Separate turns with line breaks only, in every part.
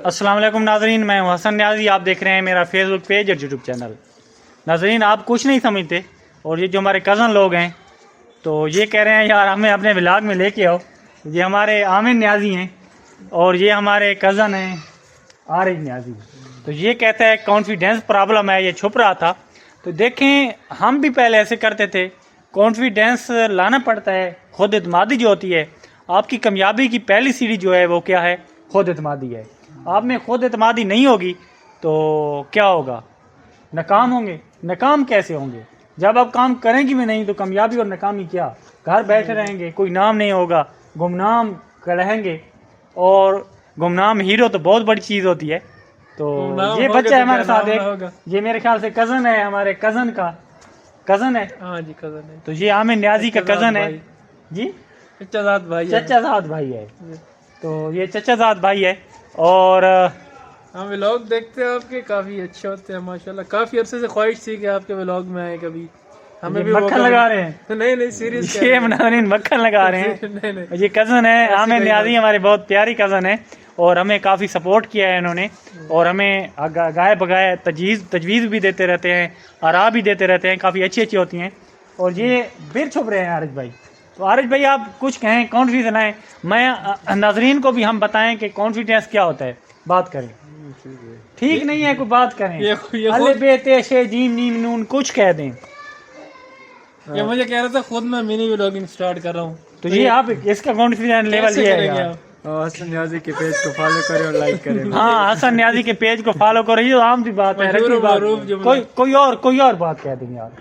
अस्सलाम वालेकुम नाजरीन, मैं हूं हसन न्याजी। आप देख रहे हैं मेरा फेसबुक पेज और यूट्यूब चैनल। नाजरीन, आप कुछ नहीं समझते और ये जो हमारे कज़न लोग हैं तो ये कह रहे हैं यार हमें अपने व्लॉग में लेके आओ। ये हमारे आमिर न्याजी हैं और ये हमारे कज़न हैं आरिफ न्याजी। तो ये कहता है कॉन्फिडेंस प्रॉब्लम है, ये छुप रहा था। तो देखें, हम भी पहले ऐसे करते थे। कॉन्फिडेंस लाना पड़ता है, खुद एतमादी जो होती है। आपकी कामयाबी की पहली सीढ़ी जो है वो क्या है? खुद एतमादी है। आप में खुद एतमादी नहीं होगी तो क्या होगा? नाकाम होंगे। नाकाम कैसे होंगे? जब आप काम करेंगे भी नहीं तो कामयाबी और नाकामी क्या? घर बैठे रहेंगे, कोई नाम नहीं होगा, गुमनाम रहेंगे। और गुमनाम हीरो तो बहुत बड़ी चीज़ होती है। तो ये बच्चा है हमारे साथ एक, ये मेरे ख्याल से कज़न है, हमारे कज़न का कज़न है। हाँ जी, कज़न है। तो ये आमिर न्याजी का कज़न है जी, चचाजाद भाई है। तो ये चचाजाद भाई है। और
हम व्लॉग देखते हैं आपके, काफ़ी अच्छे होते हैं माशाल्लाह। काफ़ी अरसे से ख्वाहिश थी कि आपके व्लॉग में आए कभी। हमें भी
मक्खन लगा रहे हैं।
नहीं सीरियस,
ये मक्खन लगा रहे हैं। नहीं। ये कज़न है आमिर न्याजी, हमारे बहुत प्यारी कज़न है और हमें काफ़ी सपोर्ट किया है इन्होंने। और हमें गाय बगाए तजवीज़ भी देते रहते हैं, आरा भी देते रहते हैं, काफ़ी अच्छी अच्छी होती हैं। और ये फिर छुप रहे हैं आरिफ भाई। तो आरिफ भाई आप कुछ कहें, कॉन्फिडेंस आए। मैं नाजरीन को भी हम बताएं कि कॉन्फिडेंस क्या होता है, बात करें। ठीक नहीं है कोई बात करें, अले बेते शे जीम नीम नून कुछ कह दें।
ये मुझे कह रहा था खुद मैं मिनी व्लॉगिंग स्टार्ट कर रहा हूँ।
तो ये आप इसका कॉन्फिडेंस लेवल ये है।
हसन न्याजी के पेज को फॉलो करें और लाइक करें।
हाँ, हसन न्याजी के पेज को फॉलो करो, ये आम सी बात है। कोई और बात कह देंगे आप,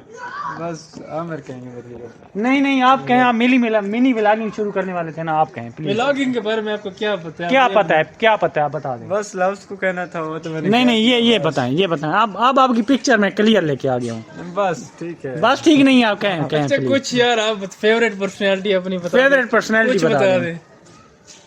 बस आमिर कहेंगे।
नहीं आप कहें। आप मिनी व्लॉगिंग शुरू करने वाले थे ना, आप कहें प्लीज।
व्लॉगिंग के बारे में आपको क्या पता है?
क्या पता है आप बता दें।
बस लफ्ज को कहना था वो तो मैंने।
नहीं ये बताएं। आप आपकी पिक्चर में क्लियर लेके आ गया हूँ।
बस ठीक है,
बस ठीक नहीं है आप कहें।
अच्छा कुछ यार आप फेवरेट पर्सनैलिटी अपनी बता
दें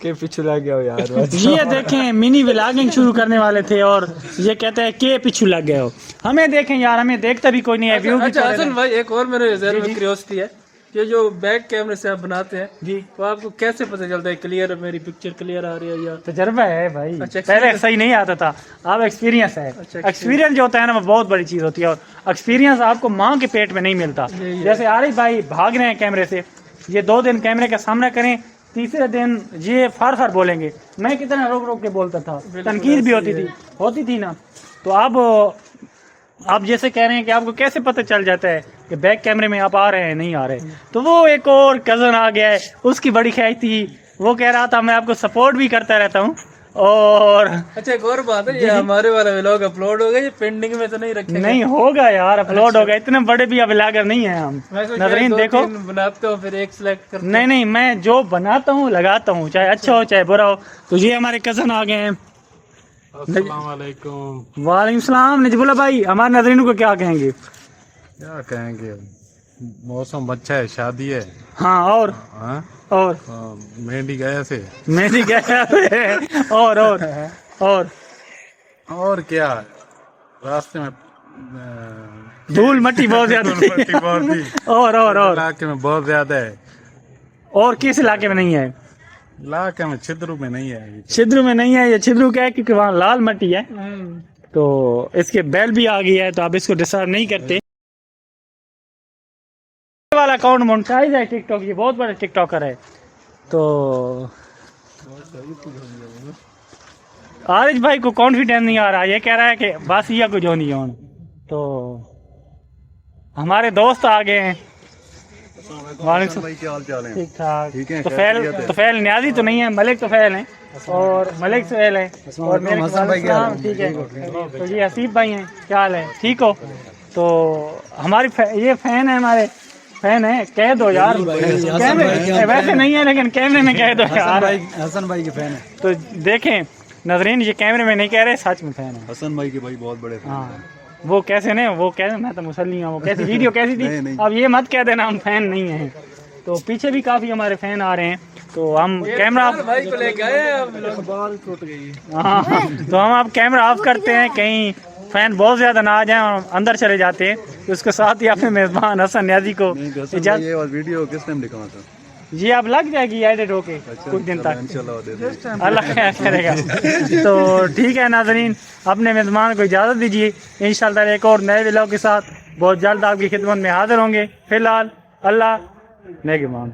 के पीछे लग गया हो यार।
ये देखें, मिनी व्लॉगिंग शुरू करने वाले थे और ये कहते हैं के पीछे लग गए हो। हमें देखें यार, हमें देखता भी कोई नहीं है।
अच्छा हसन भाई, एक और मेरे ज़हन में क्यूरियोसिटी है, ये जो बैक कैमरे से आप बनाते हैं
जी,
तो आपको कैसे पता चलता है क्लियर मेरी पिक्चर क्लियर आ रही है? या
तजर्बा है भाई।
अच्छा,
पहले सही नहीं आता था, अब एक्सपीरियंस है। एक्सपीरियंस जो होता है ना वो बहुत बड़ी चीज होती है। और एक्सपीरियंस आपको माँ के पेट में नहीं मिलता। जैसे आरिफ भाई भाग रहे हैं कैमरे से, ये 2 दिन कैमरे का सामना करें, तीसरे दिन ये फार बोलेंगे। मैं कितना रोक के बोलता था, तनकीद भी होती थी ना। तो आप जैसे कह रहे हैं कि आपको कैसे पता चल जाता है कि बैक कैमरे में आप आ रहे हैं नहीं आ रहे। तो वो एक और कज़न आ गया है, उसकी बड़ी ख्वाहिश थी, वो कह रहा था मैं आपको सपोर्ट भी करता रहता हूँ। और
अच्छा एक और बात है, ये हमारे वाला व्लॉग अपलोड हो गया, ये पेंडिंग में तो नहीं रखेंगे?
नहीं होगा यार, अपलोड होगा। इतने बड़े भी व्लॉगर नहीं है हम। नजरीन देखो,
बनाते हो फिर एक सिलेक्ट करते।
नहीं मैं जो बनाता हूँ लगाता हूँ, चाहे अच्छा हो चाहे बुरा हो। तो ये हमारे कज़न आ गए हैं।
अस्सलाम वालेकुम।
वालेकुम सलाम। नजबुल्ला भाई, हमारे नजरीनों को क्या कहेंगे?
क्या कहेंगे, मौसम अच्छा है, शादी है।
हाँ और
मेहंदी गया से और क्या, रास्ते में
धूल मट्टी बहुत ज्यादा
थी। और इलाके में बहुत ज्यादा है।
और किस इलाके में नहीं है?
इलाके में छिद्रू में नहीं है।
छिद्रू में नहीं है। ये छिद्रू क्या है, क्योंकि वहाँ लाल मट्टी है। तो इसके बैल भी आ गई है, तो आप इसको डिस्टर्ब नहीं करते। वाला अकाउंट मोनेटाइज है टिकटॉक, ये बहुत बड़ा टिकटॉकर है। तो आरिफ भाई को कॉन्फिडेंस नहीं आ रहा, ये कह रहा है कि बस ये कुछ नहीं हो। तो हमारे दोस्त आ गए हैं। ठीक ठाक। तुफैल न्याजी तो नहीं है, मलिक तुफैल है और मलिक सुहेल है और मेरे ठीक है। तो ये हसीब भाई हैं, क्या हाल है? ठीक हो? तो हमारी ये फैन है, हमारे फैन है। कह दो यार, कैमरे वैसे नहीं है लेकिन कैमरे में कह दो यार।
हसन भाई के फैन है।
तो देखें नजरीन, ये कैमरे में नहीं कह रहे, सच में फैन है।
हसन भाई के भाई बहुत बड़े फैन।
हाँ, वो कैसे ने, वो कैसे, मैं तो मुसल्ली हूँ। वो कैसी वीडियो कैसी थी? अब ये मत कह देना हम फैन नहीं हैं। तो पीछे भी काफी हमारे फैन आ रहे हैं। तो हम कैमरा
भाई को लेके आए,
हाँ, तो हम अब कैमरा ऑफ करते हैं, कहीं फैन बहुत ज्यादा ना आ जाए और अंदर चले जाते हैं। तो उसके साथ ही अपने मेजबान हसन न्याजी को
ये वीडियो किस टाइम दिखाना था?
ये अब लग जाएगी एडिट होके कुछ दिन तक,
इंशाल्लाह दे देंगे।
अल्लाह खैर करेगा। तो ठीक है नाजरीन, अपने मेज़बान को इजाज़त दीजिए, इंशाल्लाह एक और नए व्लॉग के साथ बहुत जल्द आपकी खिदमत में हाजिर होंगे। फिलहाल अल्लाह नेगेबान।